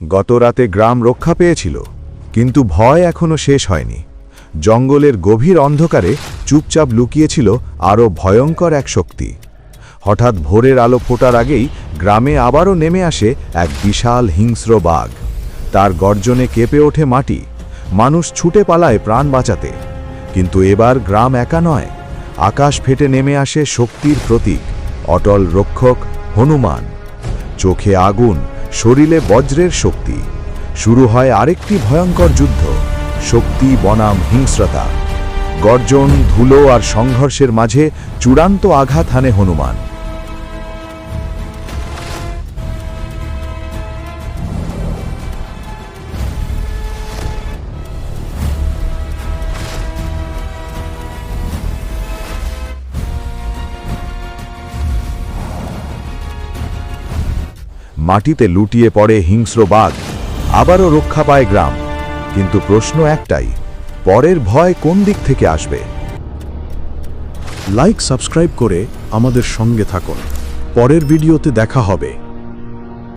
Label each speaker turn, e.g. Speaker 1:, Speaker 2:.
Speaker 1: গত রাতে গ্রাম রক্ষা পেয়েছিল, কিন্তু ভয় এখনো শেষ হয়নি। জঙ্গলের গভীর অন্ধকারে চুপচাপ লুকিয়েছিল আরও ভয়ঙ্কর এক শক্তি। হঠাৎ ভোরের আলো ফোটার আগেই গ্রামে আবারও নেমে আসে এক বিশাল হিংস্র বাঘ। তার গর্জনে কেঁপে ওঠে মাটি, মানুষ ছুটে পালায় প্রাণ বাঁচাতে। কিন্তু এবার গ্রাম একা নয়, আকাশ ফেটে নেমে আসে শক্তির প্রতীক, অটল রক্ষক হনুমান। চোখে আগুন, শরীরে বজ্রের শক্তি। শুরু হয় আরেকটি ভয়ঙ্কর যুদ্ধ, শক্তি বনাম হিংস্রতা। গর্জন, ধুলো আর সংঘর্ষের মাঝে চূড়ান্ত আঘাত হানে হনুমান। মাটিতে লুটিয়ে পড়ে হিংস্র বাঘ, আবারও রক্ষা পায় গ্রাম। কিন্তু প্রশ্ন একটাই, পরের ভয় কোন দিক থেকে আসবে?
Speaker 2: লাইক সাবস্ক্রাইব করে আমাদের সঙ্গে থাকুন। পরের ভিডিওতে দেখা হবে।